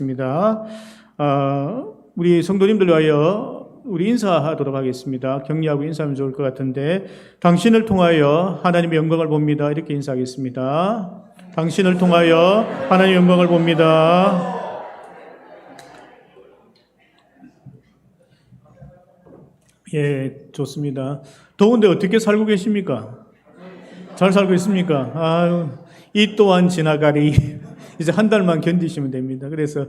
입니다. 우리 성도님들 위하여 우리 인사하도록 하겠습니다. 격려하고 인사하면 좋을 것 같은데, 당신을 통하여 하나님의 영광을 봅니다. 이렇게 인사하겠습니다. 당신을 통하여 하나님의 영광을 봅니다. 예, 좋습니다. 더운데 어떻게 살고 계십니까? 잘 살고 있습니까? 아유, 이 또한 지나가리. 이제 한 달만 견디시면 됩니다. 그래서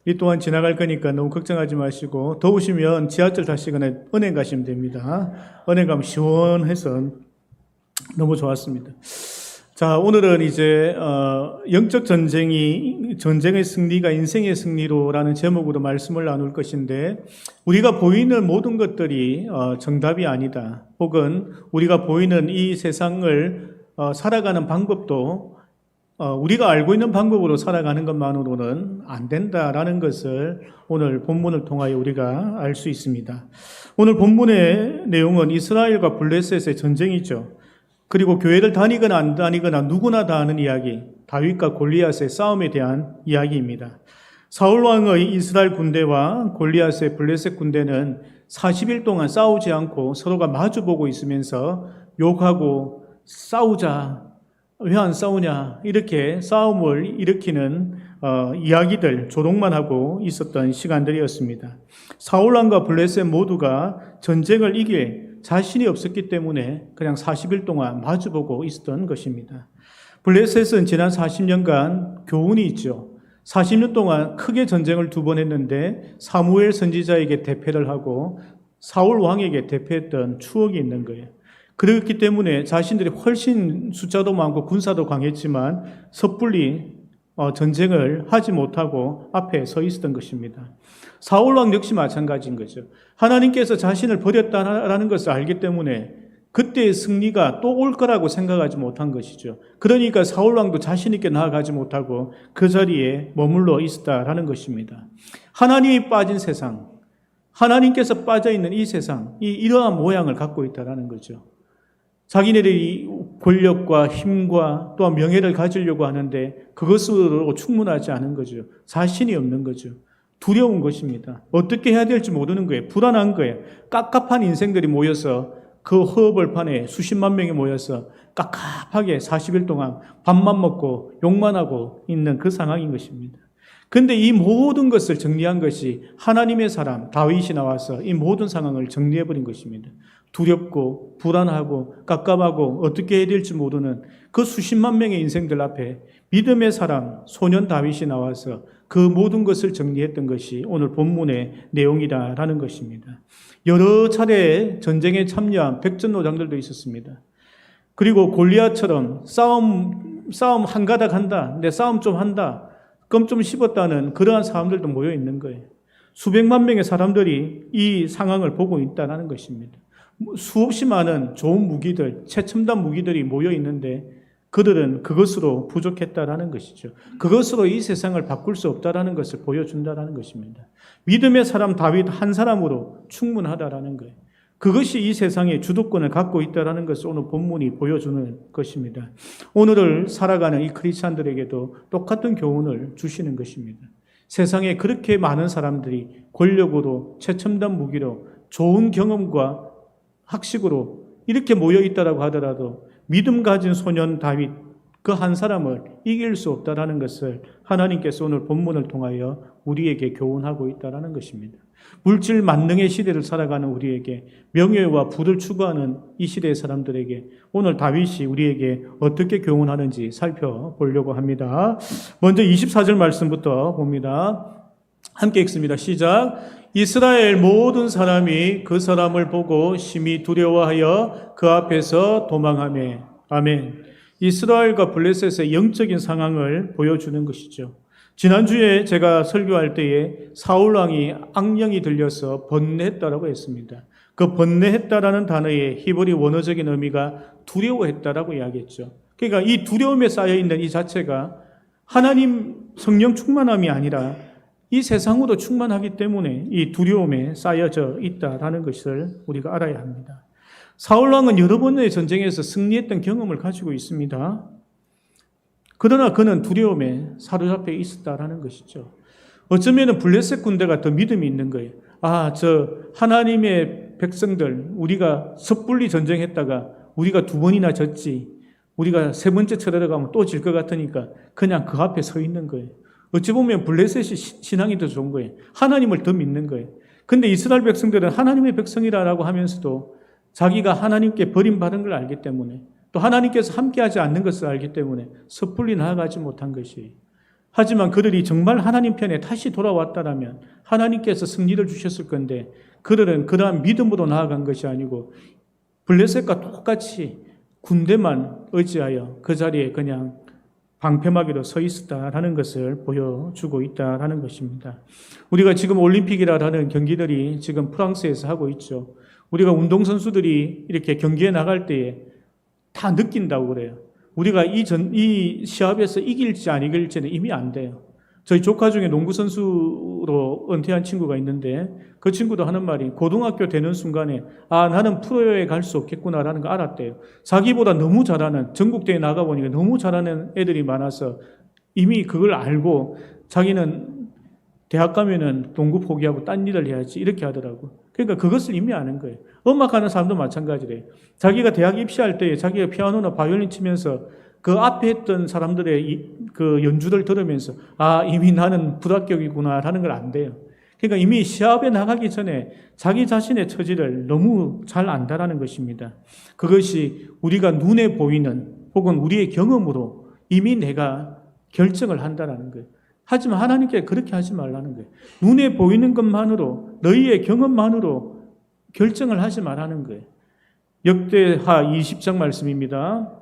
이 또한 지나갈 거니까 너무 걱정하지 마시고, 더우시면 지하철 타시거나 은행 가시면 됩니다. 은행 가면 시원해서 너무 좋았습니다. 자, 오늘은 이제 영적 전쟁의 승리가 인생의 승리로라는 제목으로 말씀을 나눌 것인데, 우리가 보이는 모든 것들이 정답이 아니다. 혹은 우리가 보이는 이 세상을 살아가는 방법도 우리가 알고 있는 방법으로 살아가는 것만으로는 안 된다라는 것을 오늘 본문을 통하여 우리가 알 수 있습니다. 오늘 본문의 내용은 이스라엘과 블레셋의 전쟁이죠. 그리고 교회를 다니거나 안 다니거나 누구나 다 아는 이야기, 다윗과 골리앗의 싸움에 대한 이야기입니다. 사울 왕의 이스라엘 군대와 골리앗의 블레셋 군대는 40일 동안 싸우지 않고 서로가 마주보고 있으면서 욕하고 싸우자, 왜 안 싸우냐, 이렇게 싸움을 일으키는 이야기들, 조롱만 하고 있었던 시간들이었습니다. 사울 왕과 블레셋 모두가 전쟁을 이길 자신이 없었기 때문에 그냥 40일 동안 마주보고 있었던 것입니다. 블레셋은 지난 40년간 교훈이 있죠. 40년 동안 크게 전쟁을 2번 했는데 사무엘 선지자에게 대패를 하고 사울 왕에게 대패했던 추억이 있는 거예요. 그렇기 때문에 자신들이 훨씬 숫자도 많고 군사도 강했지만 섣불리 전쟁을 하지 못하고 앞에 서 있었던 것입니다. 사울왕 역시 마찬가지인 거죠. 하나님께서 자신을 버렸다라는 것을 알기 때문에 그때의 승리가 또 올 거라고 생각하지 못한 것이죠. 그러니까 사울왕도 자신 있게 나아가지 못하고 그 자리에 머물러 있었다라는 것입니다. 하나님이 빠진 세상, 하나님께서 빠져있는 이 세상, 이러한 모양을 갖고 있다라는 거죠. 자기네들이 권력과 힘과 또한 명예를 가지려고 하는데 그것으로 충분하지 않은 거죠. 자신이 없는 거죠. 두려운 것입니다. 어떻게 해야 될지 모르는 거예요. 불안한 거예요. 깝깝한 인생들이 모여서 그 허벌판에 수십만 명이 모여서 깝깝하게 40일 동안 밥만 먹고 욕만 하고 있는 그 상황인 것입니다. 그런데 이 모든 것을 정리한 것이 하나님의 사람 다윗이 나와서 이 모든 상황을 정리해버린 것입니다. 두렵고 불안하고 깝깝하고 어떻게 해야 될지 모르는 그 수십만 명의 인생들 앞에 믿음의 사람 소년 다윗이 나와서 그 모든 것을 정리했던 것이 오늘 본문의 내용이다라는 것입니다. 여러 차례 전쟁에 참여한 백전노장들도 있었습니다. 그리고 골리앗처럼 싸움 한 가닥 한다, 내 싸움 좀 한다, 껌 좀 씹었다는 그러한 사람들도 모여 있는 거예요. 수백만 명의 사람들이 이 상황을 보고 있다는 것입니다. 수없이 많은 좋은 무기들, 최첨단 무기들이 모여 있는데 그들은 그것으로 부족했다라는 것이죠. 그것으로 이 세상을 바꿀 수 없다라는 것을 보여준다라는 것입니다. 믿음의 사람 다윗 한 사람으로 충분하다라는 거예요. 그것이 이 세상의 주도권을 갖고 있다라는 것을 오늘 본문이 보여주는 것입니다. 오늘을 살아가는 이 크리스찬들에게도 똑같은 교훈을 주시는 것입니다. 세상에 그렇게 많은 사람들이 권력으로 최첨단 무기로 좋은 경험과 학식으로 이렇게 모여 있다라고 하더라도 믿음 가진 소년 다윗 그 한 사람을 이길 수 없다라는 것을 하나님께서 오늘 본문을 통하여 우리에게 교훈하고 있다라는 것입니다. 물질 만능의 시대를 살아가는 우리에게, 명예와 부를 추구하는 이 시대의 사람들에게 오늘 다윗이 우리에게 어떻게 교훈하는지 살펴보려고 합니다. 먼저 24절 말씀부터 봅니다. 함께 읽습니다. 시작. 이스라엘 모든 사람이 그 사람을 보고 심히 두려워하여 그 앞에서 도망하매. 아멘. 이스라엘과 블레셋의 영적인 상황을 보여주는 것이죠. 지난주에 제가 설교할 때에 사울왕이 악령이 들려서 번뇌했다라고 했습니다. 그 번뇌했다라는 단어의 히브리 원어적인 의미가 두려워했다라고 이야기했죠. 그러니까 이 두려움에 쌓여있는 이 자체가 하나님 성령 충만함이 아니라 이 세상으로 충만하기 때문에 이 두려움에 쌓여져 있다라는 것을 우리가 알아야 합니다. 사울왕은 여러 번의 전쟁에서 승리했던 경험을 가지고 있습니다. 그러나 그는 두려움에 사로잡혀 있었다라는 것이죠. 어쩌면 블레셋 군대가 더 믿음이 있는 거예요. 아, 저 하나님의 백성들, 우리가 섣불리 전쟁했다가 우리가 2번이나 졌지, 우리가 3번째 쳐들어가면 또 질 것 같으니까 그냥 그 앞에 서 있는 거예요. 어찌 보면 블레셋이 신앙이 더 좋은 거예요. 하나님을 더 믿는 거예요. 근데 이스라엘 백성들은 하나님의 백성이라고 하면서도 자기가 하나님께 버림받은 걸 알기 때문에, 또 하나님께서 함께하지 않는 것을 알기 때문에 섣불리 나아가지 못한 것이에요. 하지만 그들이 정말 하나님 편에 다시 돌아왔다라면 하나님께서 승리를 주셨을 건데, 그들은 그러한 믿음으로 나아간 것이 아니고 블레셋과 똑같이 군대만 의지하여 그 자리에 그냥 방패막이로 서 있었다라는 것을 보여주고 있다라는 것입니다. 우리가 지금 올림픽이라는 경기들이 지금 프랑스에서 하고 있죠. 우리가 운동선수들이 이렇게 경기에 나갈 때에 다 느낀다고 그래요. 우리가 이 시합에서 이길지 안 이길지는 이미 안 돼요. 저희 조카 중에 농구선수로 은퇴한 친구가 있는데 그 친구도 하는 말이, 고등학교 되는 순간에 아, 나는 프로에 갈 수 없겠구나라는 거 알았대요. 자기보다 너무 잘하는, 전국대회 나가보니까 너무 잘하는 애들이 많아서 이미 그걸 알고 자기는 대학 가면은 농구 포기하고 딴 일을 해야지 이렇게 하더라고. 그러니까 그것을 이미 아는 거예요. 음악하는 사람도 마찬가지래요. 자기가 대학 입시할 때 자기가 피아노나 바이올린 치면서 그 앞에 했던 사람들의 그 연주를 들으면서 아, 이미 나는 불합격이구나라는 걸 안대요. 그러니까 이미 시합에 나가기 전에 자기 자신의 처지를 너무 잘 안다라는 것입니다. 그것이 우리가 눈에 보이는 혹은 우리의 경험으로 이미 내가 결정을 한다라는 거예요. 하지만 하나님께 그렇게 하지 말라는 거예요. 눈에 보이는 것만으로, 너희의 경험만으로 결정을 하지 말라는 거예요. 역대하 20장 말씀입니다.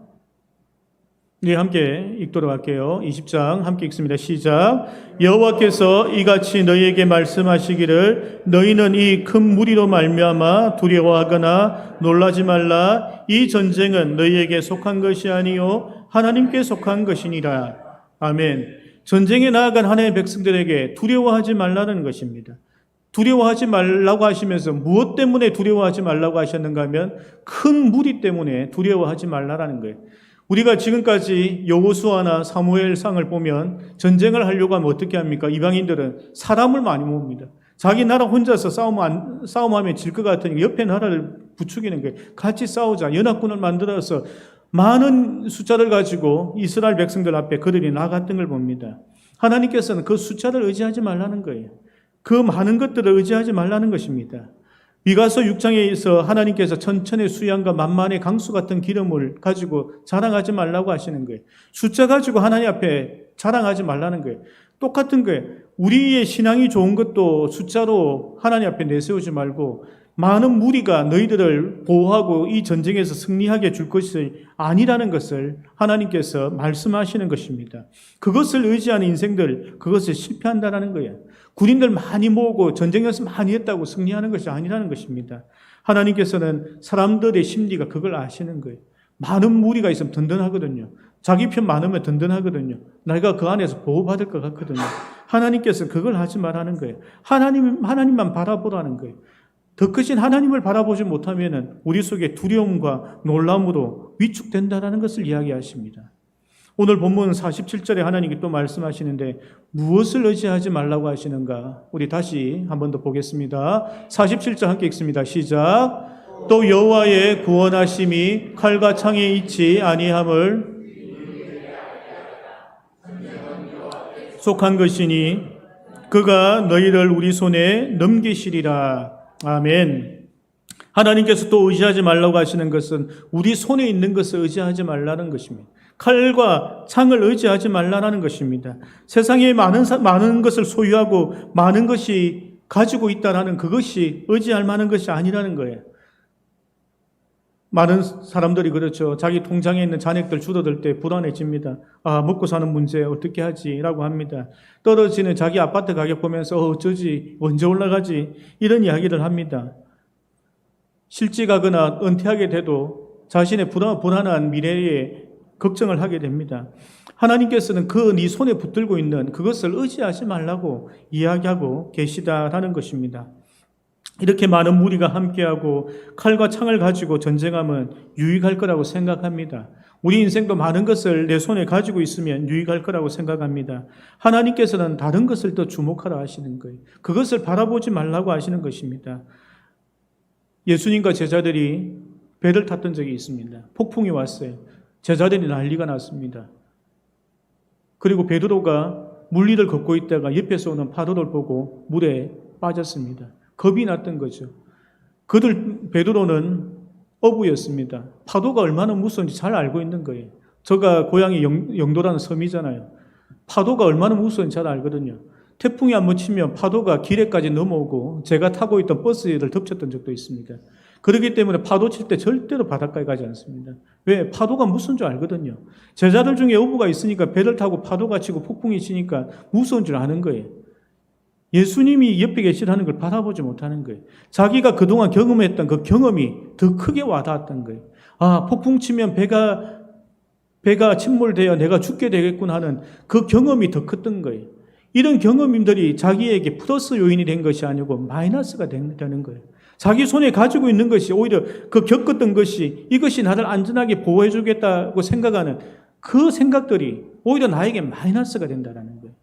네, 함께 읽도록 할게요. 20장 함께 읽습니다. 시작. 여호와께서 이같이 너희에게 말씀하시기를, 너희는 이 큰 무리로 말미암아 두려워하거나 놀라지 말라. 이 전쟁은 너희에게 속한 것이 아니요 하나님께 속한 것이니라. 아멘. 전쟁에 나아간 하나님의 백성들에게 두려워하지 말라는 것입니다. 두려워하지 말라고 하시면서 무엇 때문에 두려워하지 말라고 하셨는가 하면 큰 무리 때문에 두려워하지 말라라는 거예요. 우리가 지금까지 여호수아나 사무엘상을 보면 전쟁을 하려고 하면 어떻게 합니까? 이방인들은 사람을 많이 모읍니다. 자기 나라 혼자서 싸움하면 질 것 같으니까 옆에 나라를 부추기는 거예요. 같이 싸우자. 연합군을 만들어서 많은 숫자를 가지고 이스라엘 백성들 앞에 그들이 나갔던 걸 봅니다. 하나님께서는 그 숫자를 의지하지 말라는 거예요. 그 많은 것들을 의지하지 말라는 것입니다. 미가서 6장에서 하나님께서 천천의 수양과 만만의 강수 같은 기름을 가지고 자랑하지 말라고 하시는 거예요. 숫자 가지고 하나님 앞에 자랑하지 말라는 거예요. 똑같은 거예요. 우리의 신앙이 좋은 것도 숫자로 하나님 앞에 내세우지 말고 많은 무리가 너희들을 보호하고 이 전쟁에서 승리하게 줄 것이 아니라는 것을 하나님께서 말씀하시는 것입니다. 그것을 의지하는 인생들, 그것을 실패한다는 거예요. 군인들 많이 모으고 전쟁 연습 많이 했다고 승리하는 것이 아니라는 것입니다. 하나님께서는 사람들의 심리가 그걸 아시는 거예요. 많은 무리가 있으면 든든하거든요. 자기 편 많으면 든든하거든요. 내가 그 안에서 보호받을 것 같거든요. 하나님께서 그걸 하지 말라는 거예요. 하나님만 바라보라는 거예요. 더 크신 하나님을 바라보지 못하면 우리 속에 두려움과 놀람으로 위축된다는 것을 이야기하십니다. 오늘 본문 47절에 하나님이 또 말씀하시는데 무엇을 의지하지 말라고 하시는가? 우리 다시 한 번 더 보겠습니다. 47절 함께 읽습니다. 시작. 또 여호와의 구원하심이 칼과 창에 있지 아니함을 속한 것이니 그가 너희를 우리 손에 넘기시리라. 아멘. 하나님께서 또 의지하지 말라고 하시는 것은 우리 손에 있는 것을 의지하지 말라는 것입니다. 칼과 창을 의지하지 말라는 것입니다. 세상에 많은 것을 소유하고 많은 것이 가지고 있다라는 그것이 의지할 만한 것이 아니라는 거예요. 많은 사람들이 그렇죠. 자기 통장에 있는 잔액들 줄어들 때 불안해집니다. 아, 먹고 사는 문제 어떻게 하지? 라고 합니다. 떨어지는 자기 아파트 가격 보면서 어쩌지? 언제 올라가지? 이런 이야기를 합니다. 실직하거나 은퇴하게 돼도 자신의 불안한 미래에 걱정을 하게 됩니다. 하나님께서는 그 네 손에 붙들고 있는 그것을 의지하지 말라고 이야기하고 계시다라는 것입니다. 이렇게 많은 무리가 함께하고 칼과 창을 가지고 전쟁하면 유익할 거라고 생각합니다. 우리 인생도 많은 것을 내 손에 가지고 있으면 유익할 거라고 생각합니다. 하나님께서는 다른 것을 더 주목하라 하시는 거예요. 그것을 바라보지 말라고 하시는 것입니다. 예수님과 제자들이 배를 탔던 적이 있습니다. 폭풍이 왔어요. 제자들이 난리가 났습니다. 그리고 베드로가 물리를 걷고 있다가 옆에서 오는 파도를 보고 물에 빠졌습니다. 겁이 났던 거죠. 베드로는 어부였습니다. 파도가 얼마나 무서운지 잘 알고 있는 거예요. 저가 고향이 영도라는 섬이잖아요. 파도가 얼마나 무서운지 잘 알거든요. 태풍이 한번 치면 파도가 기뢰까지 넘어오고 제가 타고 있던 버스를 덮쳤던 적도 있습니다. 그렇기 때문에 파도 칠 때 절대로 바닷가에 가지 않습니다. 왜? 파도가 무서운 줄 알거든요. 제자들 중에 어부가 있으니까 배를 타고 파도가 치고 폭풍이 치니까 무서운 줄 아는 거예요. 예수님이 옆에 계시다는 걸 바라보지 못하는 거예요. 자기가 그동안 경험했던 그 경험이 더 크게 와닿았던 거예요. 아, 폭풍 치면 배가 침몰되어 내가 죽게 되겠구나 하는 그 경험이 더 컸던 거예요. 이런 경험들이 자기에게 플러스 요인이 된 것이 아니고 마이너스가 되는 거예요. 자기 손에 가지고 있는 것이 오히려 그 겪었던 것이 이것이 나를 안전하게 보호해 주겠다고 생각하는 그 생각들이 오히려 나에게 마이너스가 된다는 거예요.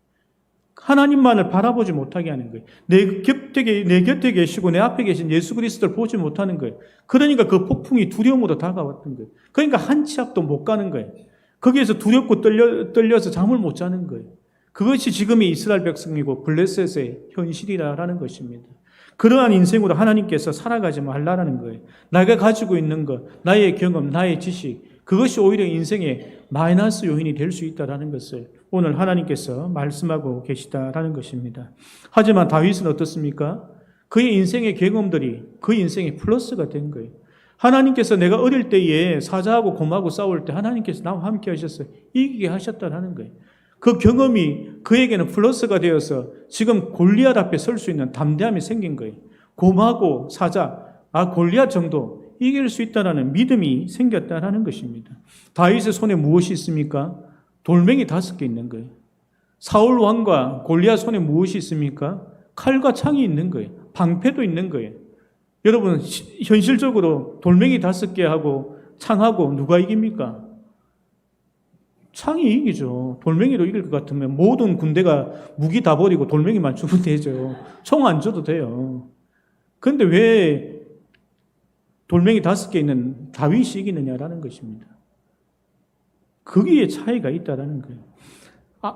하나님만을 바라보지 못하게 하는 거예요. 내 곁에 계시고 내 앞에 계신 예수 그리스도를 보지 못하는 거예요. 그러니까 그 폭풍이 두려움으로 다가왔던 거예요. 그러니까 한 치 앞도 못 가는 거예요. 거기에서 두렵고 떨려서 잠을 못 자는 거예요. 그것이 지금의 이스라엘 백성이고 블레셋의 현실이라는 것입니다. 그러한 인생으로 하나님께서 살아가지 말라라는 거예요. 내가 가지고 있는 것, 나의 경험, 나의 지식, 그것이 오히려 인생의 마이너스 요인이 될 수 있다는 것을 오늘 하나님께서 말씀하고 계시다라는 것입니다. 하지만 다윗은 어떻습니까? 그의 인생의 경험들이 그 인생의 플러스가 된 거예요. 하나님께서 내가 어릴 때에 사자하고 곰하고 싸울 때 하나님께서 나와 함께 하셨어요. 이기게 하셨다는 거예요. 그 경험이 그에게는 플러스가 되어서 지금 골리앗 앞에 설 수 있는 담대함이 생긴 거예요. 곰하고 사자, 골리앗 정도 이길 수 있다는 믿음이 생겼다는 것입니다. 다윗의 손에 무엇이 있습니까? 돌멩이 5개 있는 거예요. 사울 왕과 골리앗 손에 무엇이 있습니까? 칼과 창이 있는 거예요. 방패도 있는 거예요. 여러분, 현실적으로 돌멩이 5개하고 창하고 누가 이깁니까? 창이 이기죠. 돌멩이로 이길 것 같으면 모든 군대가 무기 다 버리고 돌멩이만 주면 되죠. 총 안 줘도 돼요. 그런데 왜 돌멩이 5개 있는 다윗이 이기느냐라는 것입니다. 거기에 차이가 있다라는 거예요.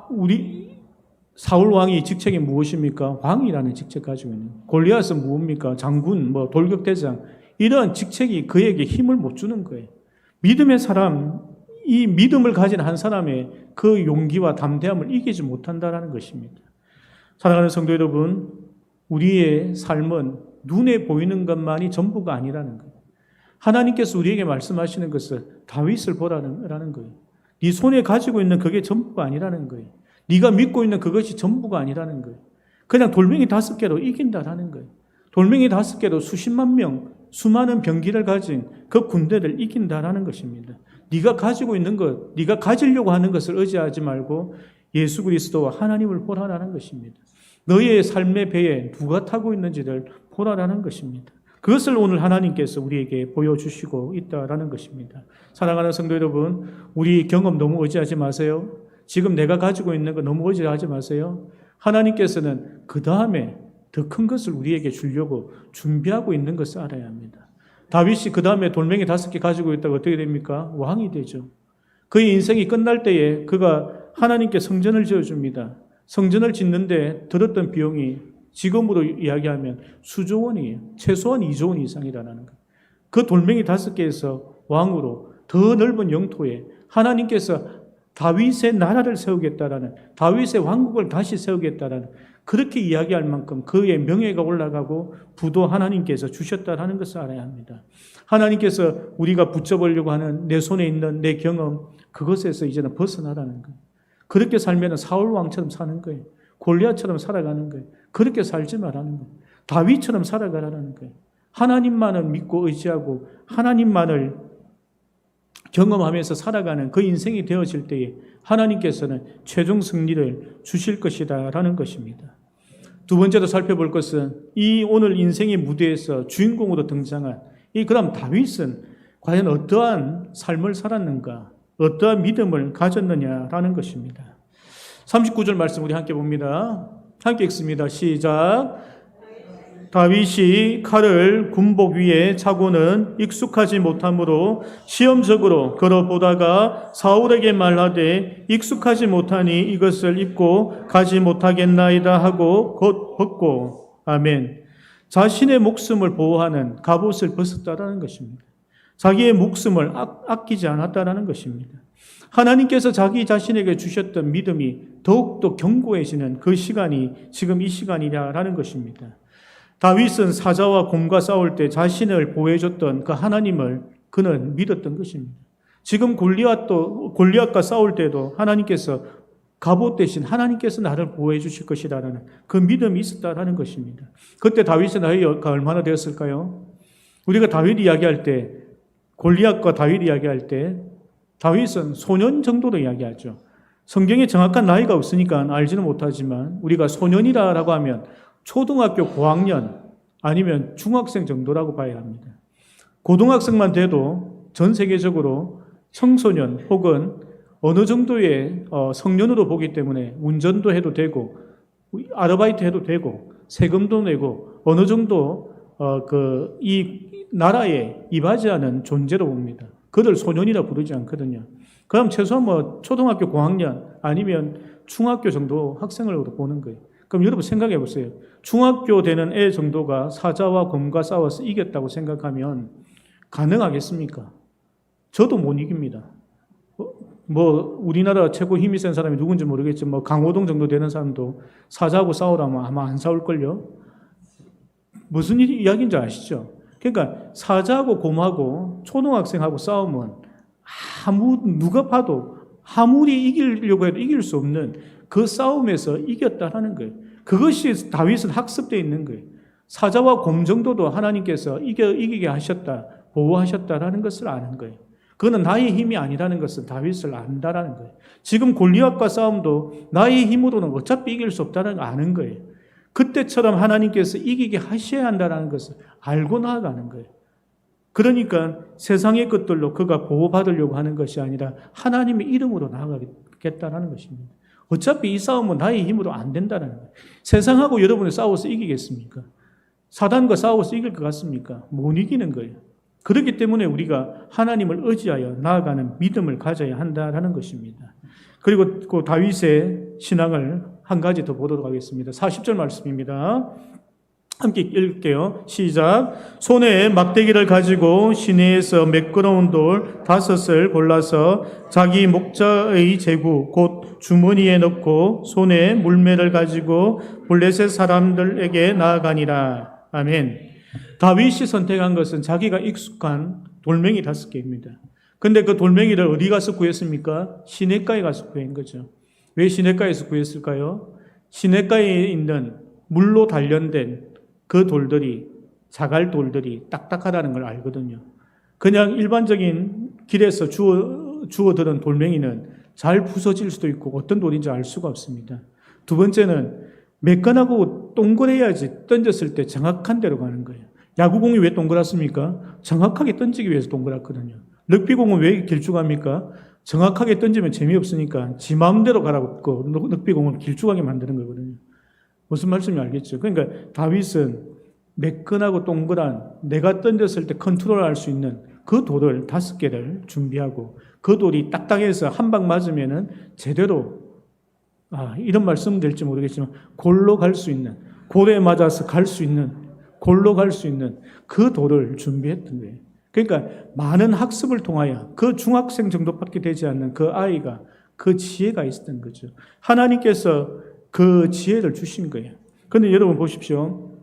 우리 사울 왕이 직책이 무엇입니까? 왕이라는 직책 가지고 있는. 골리앗은 무엇입니까? 장군, 돌격대장. 이런 직책이 그에게 힘을 못 주는 거예요. 믿음의 사람, 이 믿음을 가진 한 사람의 그 용기와 담대함을 이기지 못한다라는 것입니다. 사랑하는 성도 여러분, 우리의 삶은 눈에 보이는 것만이 전부가 아니라는 거예요. 하나님께서 우리에게 말씀하시는 것은 다윗을 보라는 거예요. 네 손에 가지고 있는 그게 전부가 아니라는 거예요. 네가 믿고 있는 그것이 전부가 아니라는 거예요. 그냥 돌멩이 5개로 이긴다라는 거예요. 돌멩이 5개로 수십만 명, 수많은 병기를 가진 그 군대를 이긴다라는 것입니다. 네가 가지고 있는 것, 네가 가지려고 하는 것을 의지하지 말고 예수 그리스도와 하나님을 보라라는 것입니다. 너의 삶의 배에 누가 타고 있는지를 보라라는 것입니다. 그것을 오늘 하나님께서 우리에게 보여주시고 있다라는 것입니다. 사랑하는 성도 여러분, 우리 경험 너무 의지하지 마세요. 지금 내가 가지고 있는 거 너무 의지하지 마세요. 하나님께서는 그 다음에 더 큰 것을 우리에게 주려고 준비하고 있는 것을 알아야 합니다. 다윗이 그 다음에 돌멩이 5개 가지고 있다가 어떻게 됩니까? 왕이 되죠. 그의 인생이 끝날 때에 그가 하나님께 성전을 지어줍니다. 성전을 짓는데 들었던 비용이 지금으로 이야기하면 수조 원이에요. 최소한 2조 원 이상이라는 거예요. 그 돌멩이 5개에서 왕으로 더 넓은 영토에 하나님께서 다윗의 나라를 세우겠다라는, 다윗의 왕국을 다시 세우겠다라는, 그렇게 이야기할 만큼 그의 명예가 올라가고 부도 하나님께서 주셨다라는 것을 알아야 합니다. 하나님께서 우리가 붙여보려고 하는 내 손에 있는 내 경험, 그것에서 이제는 벗어나라는 거예요. 그렇게 살면 사울 왕처럼 사는 거예요. 골리앗처럼 살아가는 거예요. 그렇게 살지 말라는 거예요. 다윗처럼 살아가라는 거예요. 하나님만을 믿고 의지하고 하나님만을 경험하면서 살아가는 그 인생이 되어질 때에 하나님께서는 최종 승리를 주실 것이다라는 것입니다. 두 번째로 살펴볼 것은 이 오늘 인생의 무대에서 주인공으로 등장한 이 그다음 다윗은 과연 어떠한 삶을 살았는가, 어떠한 믿음을 가졌느냐라는 것입니다. 39절 말씀 우리 함께 봅니다. 함께 읽습니다. 시작. 다윗이 칼을 군복 위에 차고는 익숙하지 못하므로 시험적으로 걸어보다가 사울에게 말하되 익숙하지 못하니 이것을 입고 가지 못하겠나이다 하고 곧 벗고. 아멘. 자신의 목숨을 보호하는 갑옷을 벗었다라는 것입니다. 자기의 목숨을 아끼지 않았다라는 것입니다. 하나님께서 자기 자신에게 주셨던 믿음이 더욱더 견고해지는 그 시간이 지금 이 시간이라는 것입니다. 다윗은 사자와 곰과 싸울 때 자신을 보호해줬던 그 하나님을 그는 믿었던 것입니다. 지금 골리앗과 싸울 때도 하나님께서 갑옷 대신 하나님께서 나를 보호해 주실 것이라는 그 믿음이 있었다라는 것입니다. 그때 다윗의 나이가 얼마나 되었을까요? 우리가 다윗 이야기할 때, 골리앗과 다윗 이야기할 때 다윗은 소년 정도로 이야기하죠. 성경에 정확한 나이가 없으니까 알지는 못하지만 우리가 소년이라고 하면 초등학교 고학년 아니면 중학생 정도라고 봐야 합니다. 고등학생만 돼도 전 세계적으로 청소년 혹은 어느 정도의 성년으로 보기 때문에 운전도 해도 되고 아르바이트 해도 되고 세금도 내고 어느 정도 이 나라에 이바지하는 존재로 봅니다. 그들 소년이라 부르지 않거든요. 그럼 최소한 초등학교 고학년 아니면 중학교 정도 학생으로 보는 거예요. 그럼 여러분 생각해 보세요. 중학교 되는 애 정도가 사자와 곰과 싸워서 이겼다고 생각하면 가능하겠습니까? 저도 못 이깁니다. 우리나라 최고 힘이 센 사람이 누군지 모르겠지만 강호동 정도 되는 사람도 사자하고 싸우라면 아마 안 싸울걸요? 무슨 이야기인지 아시죠? 그러니까 사자하고 곰하고 초등학생하고 싸우면 누가 봐도 아무리 이기려고 해도 이길 수 없는 그 싸움에서 이겼다라는 거예요. 그것이 다윗은 학습되어 있는 거예요. 사자와 곰 정도도 하나님께서 이기게 하셨다, 보호하셨다라는 것을 아는 거예요. 그거는 나의 힘이 아니라는 것을 다윗을 안다라는 거예요. 지금 골리앗과 싸움도 나의 힘으로는 어차피 이길 수 없다는 걸 아는 거예요. 그때처럼 하나님께서 이기게 하셔야 한다는 것을 알고 나아가는 거예요. 그러니까 세상의 것들로 그가 보호받으려고 하는 것이 아니라 하나님의 이름으로 나아가겠다는 것입니다. 어차피 이 싸움은 나의 힘으로 안 된다는 거예요. 세상하고 여러분이 싸워서 이기겠습니까? 사단과 싸워서 이길 것 같습니까? 못 이기는 거예요. 그렇기 때문에 우리가 하나님을 의지하여 나아가는 믿음을 가져야 한다는 것입니다. 그리고 그 다윗의 신앙을 한 가지 더 보도록 하겠습니다. 40절 말씀입니다. 함께 읽을게요. 시작. 손에 막대기를 가지고 시내에서 매끄러운 돌 5을 골라서 자기 목자의 제구 곧 주머니에 넣고 손에 물매를 가지고 블레셋 사람들에게 나아가니라. 아멘. 다윗이 선택한 것은 자기가 익숙한 돌멩이 5개입니다. 근데 그 돌멩이를 어디 가서 구했습니까? 시냇가에 가서 구한 거죠. 왜 시냇가에서 구했을까요? 시냇가에 있는 물로 단련된 그 돌들이, 자갈 돌들이 딱딱하다는 걸 알거든요. 그냥 일반적인 길에서 주워들은 돌멩이는 잘 부서질 수도 있고 어떤 돌인지 알 수가 없습니다. 두 번째는 매끈하고 동그래야지 던졌을 때 정확한 데로 가는 거예요. 야구공이 왜 동그랗습니까? 정확하게 던지기 위해서 동그랗거든요. 럭비공은 왜 길쭉합니까? 정확하게 던지면 재미없으니까 지 마음대로 가라고 럭비공을 길쭉하게 만드는 거거든요. 무슨 말씀인지 알겠죠? 그러니까 다윗은 매끈하고 동그란 내가 던졌을 때 컨트롤할 수 있는 그 돌을 5개를 준비하고 그 돌이 딱딱해서 한 방 맞으면은 제대로 이런 말씀 될지 모르겠지만 골로 갈 수 있는, 골에 맞아서 갈 수 있는, 골로 갈 수 있는 그 돌을 준비했던 거예요. 그러니까 많은 학습을 통하여 그 중학생 정도밖에 되지 않는 그 아이가 그 지혜가 있었던 거죠. 하나님께서 그 지혜를 주신 거예요. 그런데 여러분 보십시오.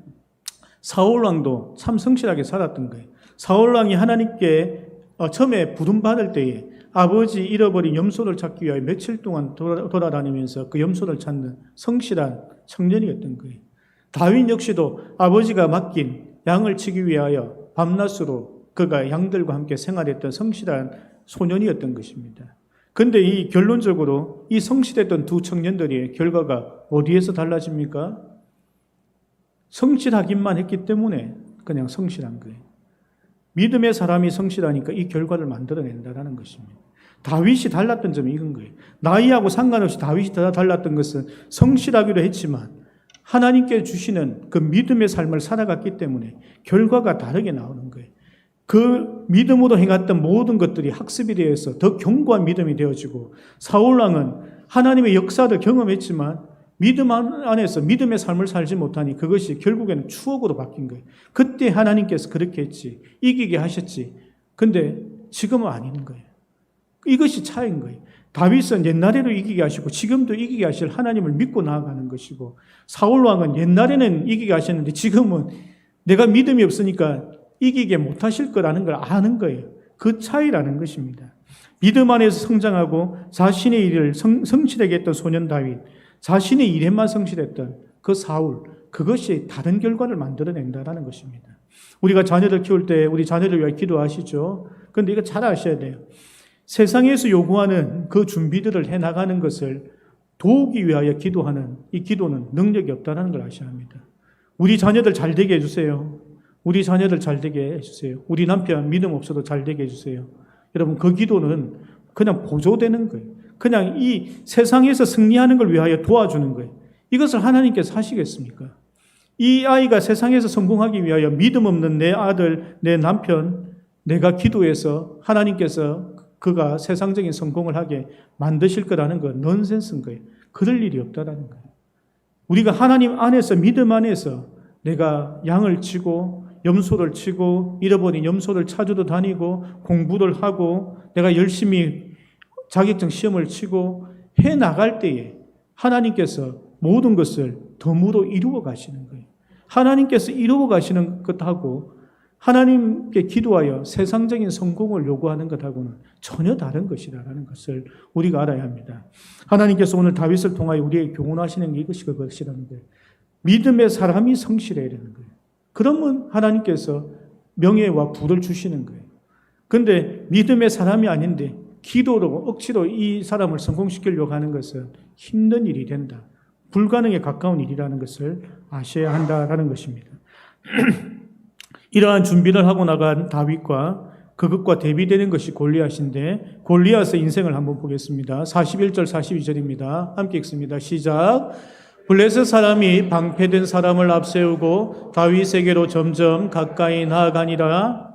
사울왕도 참 성실하게 살았던 거예요. 사울왕이 하나님께 처음에 부름받을 때에 아버지 잃어버린 염소를 찾기 위하여 며칠 동안 돌아다니면서 그 염소를 찾는 성실한 청년이었던 거예요. 다윗 역시도 아버지가 맡긴 양을 치기 위하여 밤낮으로 그가 양들과 함께 생활했던 성실한 소년이었던 것입니다. 그런데 이 결론적으로 이 성실했던 두 청년들의 결과가 어디에서 달라집니까? 성실하기만 했기 때문에 그냥 성실한 거예요. 믿음의 사람이 성실하니까 이 결과를 만들어낸다는 것입니다. 다윗이 달랐던 점이 이건 거예요. 나이하고 상관없이 다윗이 더 달랐던 것은 성실하기도 했지만 하나님께 주시는 그 믿음의 삶을 살아갔기 때문에 결과가 다르게 나오는 거예요. 그 믿음으로 행했던 모든 것들이 학습이 되어서 더 견고한 믿음이 되어지고, 사울왕은 하나님의 역사를 경험했지만 믿음 안에서 믿음의 삶을 살지 못하니 그것이 결국에는 추억으로 바뀐 거예요. 그때 하나님께서 그렇게 했지, 이기게 하셨지. 근데 지금은 아닌 거예요. 이것이 차이인 거예요. 다윗은 옛날에도 이기게 하시고 지금도 이기게 하실 하나님을 믿고 나아가는 것이고, 사울왕은 옛날에는 이기게 하셨는데 지금은 내가 믿음이 없으니까 이기게 못하실 거라는 걸 아는 거예요. 그 차이라는 것입니다. 믿음 안에서 성장하고 자신의 일을 성실하게 했던 소년 다윗, 자신의 일에만 성실했던 그 사울, 그것이 다른 결과를 만들어낸다는 것입니다. 우리가 자녀를 키울 때 우리 자녀를 위해 기도하시죠. 그런데 이거 잘 아셔야 돼요. 세상에서 요구하는 그 준비들을 해나가는 것을 도우기 위하여 기도하는 이 기도는 능력이 없다는 걸 아셔야 합니다. 우리 자녀들 잘 되게 해주세요. 우리 자녀들 잘 되게 해주세요. 우리 남편 믿음 없어도 잘 되게 해주세요. 여러분, 그 기도는 그냥 보조되는 거예요. 그냥 이 세상에서 승리하는 걸 위하여 도와주는 거예요. 이것을 하나님께서 하시겠습니까? 이 아이가 세상에서 성공하기 위하여 믿음 없는 내 아들, 내 남편, 내가 기도해서 하나님께서 그가 세상적인 성공을 하게 만드실 거라는 건 넌센스인 거예요. 그럴 일이 없다라는 거예요. 우리가 하나님 안에서, 믿음 안에서 내가 양을 치고 염소를 치고 잃어버린 염소를 찾으러 다니고 공부를 하고 내가 열심히 자격증 시험을 치고 해 나갈 때에 하나님께서 모든 것을 덤으로 이루어 가시는 거예요. 하나님께서 이루어 가시는 것하고 하나님께 기도하여 세상적인 성공을 요구하는 것하고는 전혀 다른 것이라는 것을 우리가 알아야 합니다. 하나님께서 오늘 다윗을 통하여 우리에게 교훈하시는 게 이것이 그것이라는 거예요. 믿음의 사람이 성실해야 되는 거예요. 그러면 하나님께서 명예와 부를 주시는 거예요. 그런데 믿음의 사람이 아닌데 기도로 억지로 이 사람을 성공시키려고 하는 것은 힘든 일이 된다. 불가능에 가까운 일이라는 것을 아셔야 한다는 것입니다. 이러한 준비를 하고 나간 다윗과 그것과 대비되는 것이 골리앗인데, 골리앗의 인생을 한번 보겠습니다. 41절 42절입니다. 함께 읽습니다. 시작. 블레셋 사람이 방패된 사람을 앞세우고 다윗에게로 점점 가까이 나아가니라.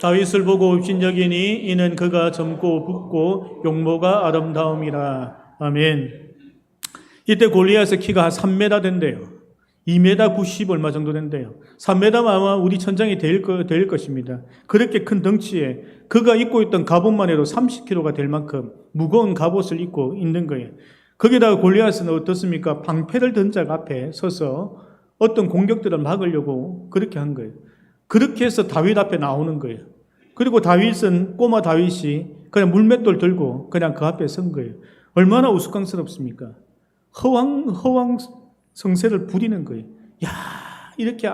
다윗을 보고 업신여기니 이는 그가 젊고 붓고 용모가 아름다움이라. 아멘. 이때 골리앗의 키가 한 3m 된대요. 2m 90 얼마 정도 된대요. 3m면 아마 우리 천장이 될 것입니다. 그렇게 큰 덩치에 그가 입고 있던 갑옷만 해도 30kg가 될 만큼 무거운 갑옷을 입고 있는 거예요. 거기다가 골리앗은 어떻습니까? 방패를 든 자 앞에 서서 어떤 공격들을 막으려고 그렇게 한 거예요. 그렇게 해서 다윗 앞에 나오는 거예요. 그리고 다윗은, 꼬마 다윗이 그냥 물맷돌 들고 그냥 그 앞에 선 거예요. 얼마나 우스꽝스럽습니까? 허황 성세를 부리는 거예요. 야, 이렇게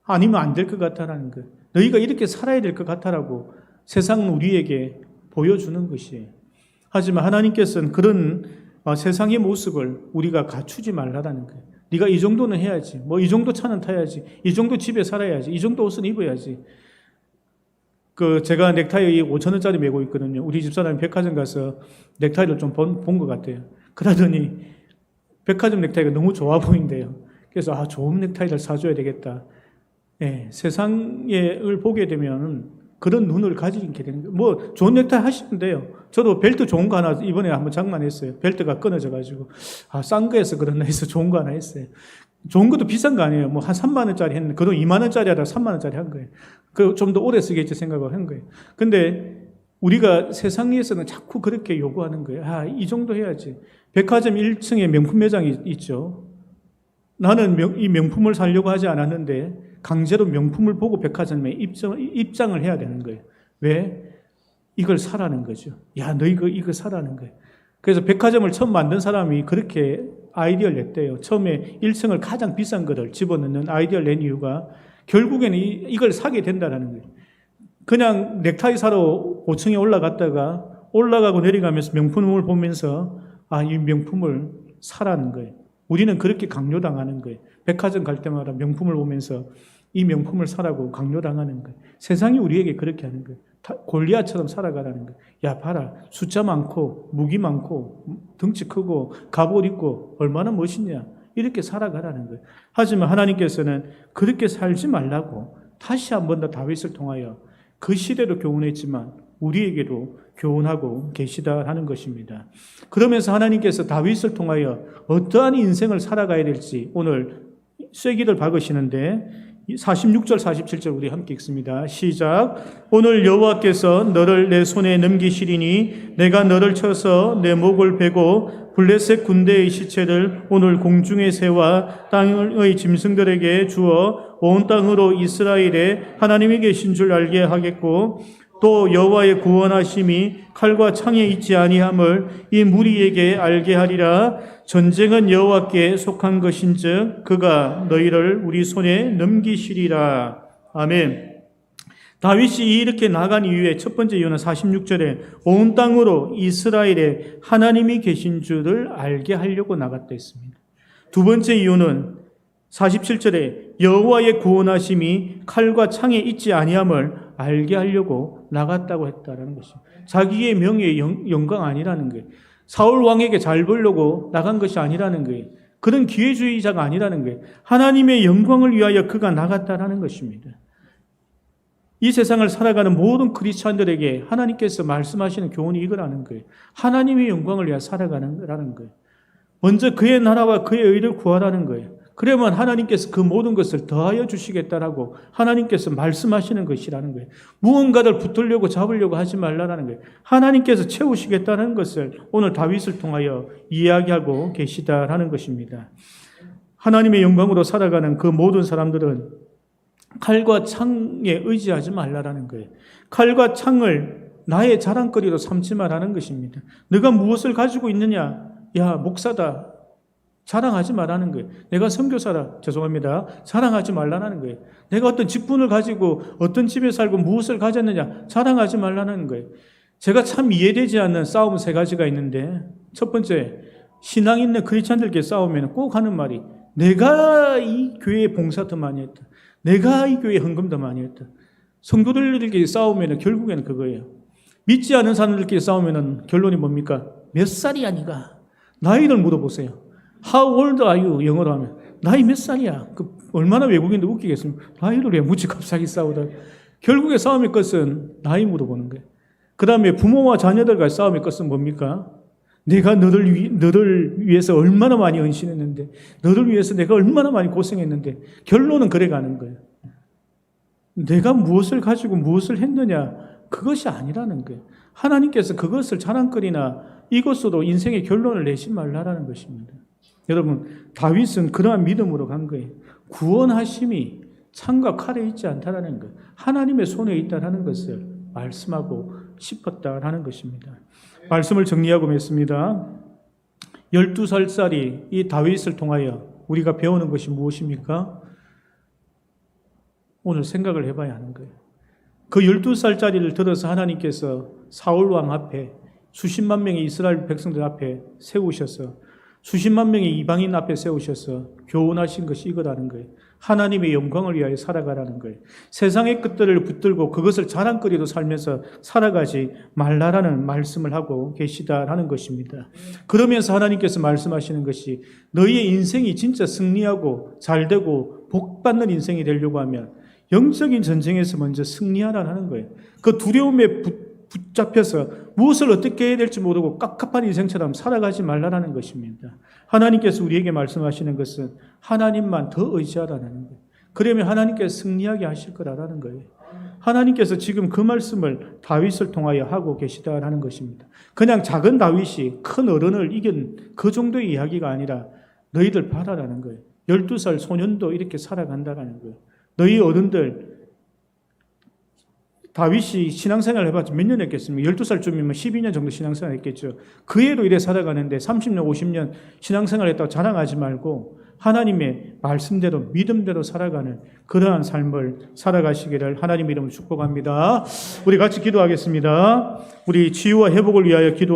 아니면 안 될 것 같다라는 거예요. 너희가 이렇게 살아야 될 것 같다라고 세상은 우리에게 보여주는 것이에요. 하지만 하나님께서는 그런 세상의 모습을 우리가 갖추지 말라라는 거예요. 네가 이 정도는 해야지. 뭐 이 정도 차는 타야지. 이 정도 집에 살아야지. 이 정도 옷은 입어야지. 제가 넥타이 5,000원짜리 메고 있거든요. 우리 집사람이 백화점 가서 넥타이를 좀 본 것 같아요. 그러더니 백화점 넥타이가 너무 좋아 보인대요. 그래서 좋은 넥타이를 사줘야 되겠다. 예, 세상을 보게 되면 그런 눈을 가지게 되는 거예요. 뭐 좋은 넥타이 하시면 돼요. 저도 벨트 좋은 거 하나 이번에 한번 장만했어요. 벨트가 끊어져가지고 싼 거에서 그러나 해서 좋은 거 하나 했어요. 좋은 것도 비싼 거 아니에요. 뭐 한 3만 원짜리 했는데 그도 2만 원짜리 하다가 3만 원짜리 한 거예요. 좀 더 오래 쓰겠지 생각을 한 거예요. 근데 우리가 세상에서는 자꾸 그렇게 요구하는 거예요. 이 정도 해야지. 백화점 1층에 명품 매장이 있죠. 나는 이 명품을 사려고 하지 않았는데 강제로 명품을 보고 백화점에 입장을 해야 되는 거예요. 왜? 이걸 사라는 거죠. 너 이거 사라는 거예요. 그래서 백화점을 처음 만든 사람이 그렇게 아이디어를 냈대요. 처음에 1층을 가장 비싼 거를 집어넣는 아이디어를 낸 이유가 결국에는 이걸 사게 된다는 거예요. 그냥 넥타이 사러 5층에 올라가고 내려가면서 명품을 보면서 이 명품을 사라는 거예요. 우리는 그렇게 강요당하는 거예요. 백화점 갈 때마다 명품을 보면서 이 명품을 사라고 강요당하는 거예요. 세상이 우리에게 그렇게 하는 거예요. 골리앗처럼 살아가라는 거예요. 야, 봐라. 숫자 많고, 무기 많고, 덩치 크고, 갑옷 입고, 얼마나 멋있냐. 이렇게 살아가라는 거예요. 하지만 하나님께서는 그렇게 살지 말라고 다시 한 번 더 다윗을 통하여 그 시대로 교훈했지만 우리에게도 교훈하고 계시다 하는 것입니다. 그러면서 하나님께서 다윗을 통하여 어떠한 인생을 살아가야 될지 오늘 쐐기를 박으시는데 46절 47절 우리 함께 읽습니다. 시작. 오늘 여호와께서 너를 내 손에 넘기시리니 내가 너를 쳐서 내 목을 베고 블레셋 군대의 시체를 오늘 공중의 새와 땅의 짐승들에게 주어 온 땅으로 이스라엘에 하나님이 계신 줄 알게 하겠고 또 여호와의 구원하심이 칼과 창에 있지 아니함을 이 무리에게 알게 하리라. 전쟁은 여호와께 속한 것인즉 그가 너희를 우리 손에 넘기시리라. 아멘. 다윗이 이렇게 나간 이유의 첫 번째 이유는 46절에 온 땅으로 이스라엘에 하나님이 계신 줄을 알게 하려고 나갔다 했습니다. 두 번째 이유는 47절에 여호와의 구원하심이 칼과 창에 있지 아니함을 알게 하려고 나갔다고 했다라는 것입니다. 자기의 명예의 영광 아니라는 거예요. 사울 왕에게 잘 보려고 나간 것이 아니라는 거예요. 그런 기회주의자가 아니라는 거예요. 하나님의 영광을 위하여 그가 나갔다라는 것입니다. 이 세상을 살아가는 모든 크리스찬들에게 하나님께서 말씀하시는 교훈이 이거라는 거예요. 하나님의 영광을 위하여 살아가는 거라는 거예요. 먼저 그의 나라와 그의 의를 구하라는 거예요. 그러면 하나님께서 그 모든 것을 더하여 주시겠다라고 하나님께서 말씀하시는 것이라는 거예요. 무언가를 붙들려고 잡으려고 하지 말라라는 거예요. 하나님께서 채우시겠다는 것을 오늘 다윗을 통하여 이야기하고 계시다라는 것입니다. 하나님의 영광으로 살아가는 그 모든 사람들은 칼과 창에 의지하지 말라라는 거예요. 칼과 창을 나의 자랑거리로 삼지 말라는 것입니다. 너가 무엇을 가지고 있느냐? 야, 목사다. 자랑하지 말라는 거예요. 내가 선교사라. 죄송합니다. 자랑하지 말라는 거예요. 내가 어떤 직분을 가지고 어떤 집에 살고 무엇을 가졌느냐. 자랑하지 말라는 거예요. 제가 참 이해되지 않는 싸움 세 가지가 있는데 첫 번째, 신앙 있는 크리스찬들끼리 싸우면 꼭 하는 말이 내가 이 교회에 봉사 더 많이 했다. 내가 이 교회에 헌금 더 많이 했다. 성도들끼리 싸우면 결국에는 그거예요. 믿지 않은 사람들끼리 싸우면 결론이 뭡니까? 몇 살이야 네가? 나이를 물어보세요. How old are you? 영어로 하면 나이 몇 살이야? 얼마나 외국인도 웃기겠습니까? 나이를 왜 묻지 갑자기 싸우다. 결국에 싸움의 끝은 나이 물어보는 거예요. 그 다음에 부모와 자녀들과의 싸움의 끝은 뭡니까? 내가 너를 위해서 얼마나 많이 헌신했는데, 너를 위해서 내가 얼마나 많이 고생했는데, 결론은 그래 가는 거예요. 내가 무엇을 가지고 무엇을 했느냐, 그것이 아니라는 거예요. 하나님께서 그것을 자랑거리나 이것으로 인생의 결론을 내지 말라라는 것입니다. 여러분, 다윗은 그러한 믿음으로 간 거예요. 구원하심이 창과 칼에 있지 않다라는 것, 하나님의 손에 있다라는 것을 말씀하고 싶었다라는 것입니다. 말씀을 정리하고 맺습니다. 12살짜리 이 다윗을 통하여 우리가 배우는 것이 무엇입니까? 오늘 생각을 해봐야 하는 거예요. 그 12살짜리를 들어서 하나님께서 사울 왕 앞에 수십만 명의 이스라엘 백성들 앞에 세우셔서 수십만 명의 이방인 앞에 세우셔서 교훈하신 것이 이거라는 거예요. 하나님의 영광을 위하여 살아가라는 거예요. 세상의 것들을 붙들고 그것을 자랑거리로 살면서 살아가지 말라라는 말씀을 하고 계시다라는 것입니다. 그러면서 하나님께서 말씀하시는 것이 너희의 인생이 진짜 승리하고 잘되고 복받는 인생이 되려고 하면 영적인 전쟁에서 먼저 승리하라는 거예요. 그 두려움에 붙잡혀서 무엇을 어떻게 해야 될지 모르고 깝깝한 인생처럼 살아가지 말라라는 것입니다. 하나님께서 우리에게 말씀하시는 것은 하나님만 더 의지하라는 거예요. 그러면 하나님께서 승리하게 하실 거라는 거예요. 하나님께서 지금 그 말씀을 다윗을 통하여 하고 계시다라는 것입니다. 그냥 작은 다윗이 큰 어른을 이긴 그 정도의 이야기가 아니라 너희들 봐라라는 거예요. 12살 소년도 이렇게 살아간다라는 거예요. 너희 어른들, 다윗이 신앙생활을 해봤자 몇 년 했겠습니까? 12살쯤이면 12년 정도 신앙생활 했겠죠. 그 해로 이래 살아가는데 30년, 50년 신앙생활 했다고 자랑하지 말고 하나님의 말씀대로 믿음대로 살아가는 그러한 삶을 살아가시기를 하나님 이름으로 축복합니다. 우리 같이 기도하겠습니다. 우리 치유와 회복을 위하여 기도하겠습니다.